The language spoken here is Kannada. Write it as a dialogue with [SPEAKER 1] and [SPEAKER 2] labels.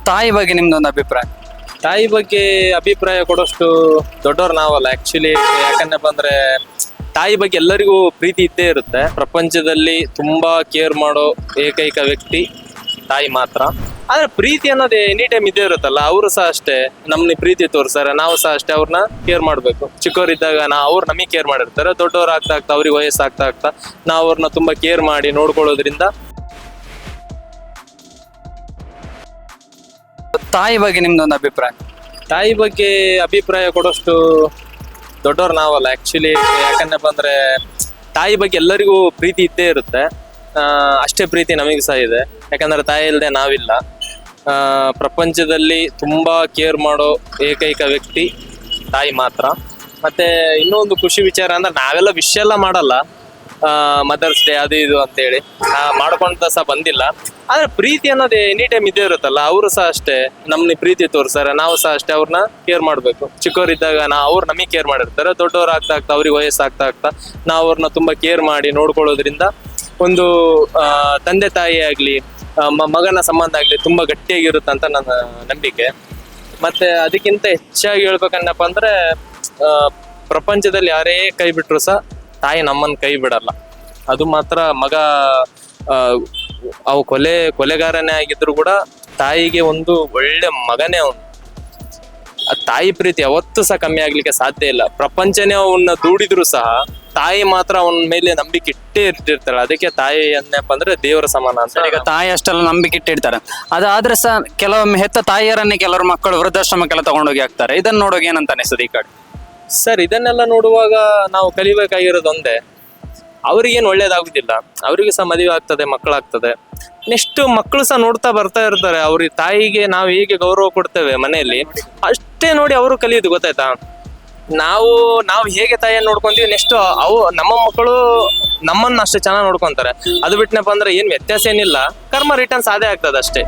[SPEAKER 1] ತಾಯಿ ಬಗ್ಗೆ ನಿಮ್ದೊಂದು ಅಭಿಪ್ರಾಯ.
[SPEAKER 2] ತಾಯಿ ಬಗ್ಗೆ ಅಭಿಪ್ರಾಯ ಕೊಡೋಷ್ಟು ದೊಡ್ಡವ್ರು ನಾವಲ್ಲ ಆಕ್ಚುಲಿ. ಯಾಕಂದ್ರೆ ಬಂದ್ರೆ ತಾಯಿ ಬಗ್ಗೆ ಎಲ್ಲರಿಗೂ ಪ್ರೀತಿ ಇದ್ದೇ ಇರುತ್ತೆ. ಪ್ರಪಂಚದಲ್ಲಿ ತುಂಬಾ ಕೇರ್ ಮಾಡೋ ಏಕೈಕ ವ್ಯಕ್ತಿ ತಾಯಿ ಮಾತ್ರ. ಆದ್ರೆ ಪ್ರೀತಿ ಅನ್ನೋದು ಎನಿ ಟೈಮ್ ಇದ್ದೇ ಇರುತ್ತಲ್ಲ. ಅವರು ಸಹ ಅಷ್ಟೇ ನಮ್ನ ಪ್ರೀತಿ ತೋರಿಸ್ತಾರೆ, ನಾವು ಸಹ ಅಷ್ಟೇ ಅವ್ರನ್ನ ಕೇರ್ ಮಾಡ್ಬೇಕು. ಚಿಕ್ಕವರಿದ್ದಾಗ ಅವ್ರು ನಮಗೆ ಕೇರ್ ಮಾಡಿರ್ತಾರೆ. ದೊಡ್ಡವ್ರು ಆಗ್ತಾ ಆಗ್ತಾ ಅವ್ರಿಗೆ ವಯಸ್ಸಾಗ್ತಾ ಆಗ್ತಾ ನಾವು ಅವ್ರನ್ನ ತುಂಬಾ ಕೇರ್ ಮಾಡಿ ನೋಡ್ಕೊಳ್ಳೋದ್ರಿಂದ.
[SPEAKER 1] ತಾಯಿ ಬಗ್ಗೆ ನಿಮ್ದೊಂದು ಅಭಿಪ್ರಾಯ.
[SPEAKER 2] ತಾಯಿ ಬಗ್ಗೆ ಅಭಿಪ್ರಾಯ ಕೊಡೋಷ್ಟು ದೊಡ್ಡವ್ರು ನಾವಲ್ಲ ಆಕ್ಚುಲಿ. ಯಾಕಂದ್ರೆ ಬಂದ್ರೆ ತಾಯಿ ಬಗ್ಗೆ ಎಲ್ಲರಿಗೂ ಪ್ರೀತಿ ಇದ್ದೇ ಇರುತ್ತೆ. ಅಷ್ಟೇ ಪ್ರೀತಿ ನಮಗೆ ಸಹ ಇದೆ. ಯಾಕಂದ್ರೆ ತಾಯಿ ಇಲ್ಲದೆ ನಾವಿಲ್ಲ. ಪ್ರಪಂಚದಲ್ಲಿ ತುಂಬಾ ಕೇರ್ ಮಾಡೋ ಏಕೈಕ ವ್ಯಕ್ತಿ ತಾಯಿ ಮಾತ್ರ. ಮತ್ತೆ ಇನ್ನೊಂದು ಖುಷಿ ವಿಚಾರ ಅಂದ್ರೆ ನಾವೆಲ್ಲ ವಿಶ್ ಎಲ್ಲ ಮಾಡಲ್ಲ, ಮದರ್ಸ್ ಡೇ ಅದು ಇದು ಅಂತೇಳಿ ಮಾಡ್ಕೊಂತ ಸಹ ಬಂದಿಲ್ಲ. ಆದ್ರೆ ಪ್ರೀತಿ ಅನ್ನೋದು ಎನಿ ಟೈಮ್ ಇದ್ದೇ ಇರುತ್ತಲ್ಲ. ಅವರು ಸಹ ಅಷ್ಟೇ ನಮ್ನ ಪ್ರೀತಿ ತೋರಿಸ್ತಾರೆ, ನಾವು ಸಹ ಅಷ್ಟೇ ಅವ್ರನ್ನ ಕೇರ್ ಮಾಡ್ಬೇಕು. ಚಿಕ್ಕವರಿದ್ದಾಗ ಅವ್ರು ನಮಗೆ ಕೇರ್ ಮಾಡಿರ್ತಾರೆ. ದೊಡ್ಡವ್ರು ಆಗ್ತಾ ಆಗ್ತಾ ಅವ್ರಿಗೆ ವಯಸ್ಸಾಗ್ತಾ ಆಗ್ತಾ ನಾವು ಅವ್ರನ್ನ ತುಂಬಾ ಕೇರ್ ಮಾಡಿ ನೋಡ್ಕೊಳ್ಳೋದ್ರಿಂದ ಒಂದು ತಂದೆ ತಾಯಿ ಆಗ್ಲಿ ಮಗನ ಸಂಬಂಧ ಆಗ್ಲಿ ತುಂಬಾ ಗಟ್ಟಿಯಾಗಿರುತ್ತೆ ಅಂತ ನನ್ನ ನಂಬಿಕೆ. ಮತ್ತೆ ಅದಕ್ಕಿಂತ ಹೆಚ್ಚಾಗಿ ಹೇಳ್ಬೇಕನ್ನಪ್ಪ ಅಂದ್ರೆ ಪ್ರಪಂಚದಲ್ಲಿ ಯಾರೇ ಕೈ ಬಿಟ್ರು ಸಹ ತಾಯಿ ನಮ್ಮನ್ನ ಕೈ ಬಿಡಲ್ಲ. ಅದು ಮಾತ್ರ. ಮಗ ಅವು ಕೊಲೆಗಾರನೇ ಆಗಿದ್ರು ಕೂಡ ತಾಯಿಗೆ ಒಂದು ಒಳ್ಳೆ ಮಗನೇ ಅವನು. ತಾಯಿ ಪ್ರೀತಿ ಯಾವತ್ತೂ ಸಹ ಕಮ್ಮಿ ಆಗ್ಲಿಕ್ಕೆ ಸಾಧ್ಯ ಇಲ್ಲ. ಪ್ರಪಂಚನೇ ಅವನ್ನ ದೂಡಿದ್ರು ಸಹ ತಾಯಿ ಮಾತ್ರ ಅವನ ಮೇಲೆ ನಂಬಿಕೆ ಇಟ್ಟೇ ಇಟ್ಟಿರ್ತಾಳೆ. ಅದಕ್ಕೆ ತಾಯಿ ಏನಪ್ಪ ಅಂದ್ರೆ ದೇವರ ಸಮಾನ ಅಂತ.
[SPEAKER 1] ಈಗ ತಾಯಿ ಅಷ್ಟೆಲ್ಲ ನಂಬಿಕೆ ಇಟ್ಟಿರ್ತಾರೆ. ಅದಾದ್ರೆ ಸಹ ಕೆಲವೊಮ್ಮೆ ಹೆತ್ತ ತಾಯಿಯರನ್ನೇ ಕೆಲವರು ಮಕ್ಕಳು ವೃದ್ಧಾಶ್ರಮಕ್ಕೆಲ್ಲ ತಗೊಂಡೋಗಿ ಹಾಕ್ತಾರೆ. ಇದನ್ನ ನೋಡೋಕೆ ಏನಂತ ಅನಿಸ್ತದೆ ಈ ಕಡೆ?
[SPEAKER 2] ಸರ್, ಇದನ್ನೆಲ್ಲ ನೋಡುವಾಗ ನಾವು ಕಲಿಬೇಕಾಗಿರೋದು ಒಂದೇ, ಅವ್ರಿಗೇನು ಒಳ್ಳೇದಾಗುದಿಲ್ಲ. ಅವ್ರಿಗೂ ಸಹ ಮದುವೆ ಆಗ್ತದೆ, ಮಕ್ಕಳಾಗ್ತದೆ. ನೆಕ್ಸ್ಟ್ ಮಕ್ಕಳು ಸಹ ನೋಡ್ತಾ ಬರ್ತಾ ಇರ್ತಾರೆ. ಅವ್ರಿಗೆ ತಾಯಿಗೆ ನಾವು ಹೇಗೆ ಗೌರವ ಕೊಡ್ತೇವೆ ಮನೆಯಲ್ಲಿ, ಅಷ್ಟೇ ನೋಡಿ ಅವರು ಕಲಿಯೋದು. ಗೊತ್ತಾಯ್ತಾ? ನಾವು ಹೇಗೆ ತಾಯಿಯನ್ನು ನೋಡ್ಕೊಂತೀವಿ, ನೆಕ್ಸ್ಟ್ ನಮ್ಮ ಮಕ್ಕಳು ನಮ್ಮನ್ನ ಅಷ್ಟೇ ಚೆನ್ನಾಗಿ ನೋಡ್ಕೊಂತಾರೆ. ಅದು ಬಿಟ್ಟನಪ್ಪ ಅಂದ್ರೆ ಏನ್ ವ್ಯತ್ಯಾಸ ಏನಿಲ್ಲ. ಕರ್ಮ ರಿಟರ್ನ್ಸ್ ಅದೇ ಆಗ್ತದೆ ಅಷ್ಟೇ.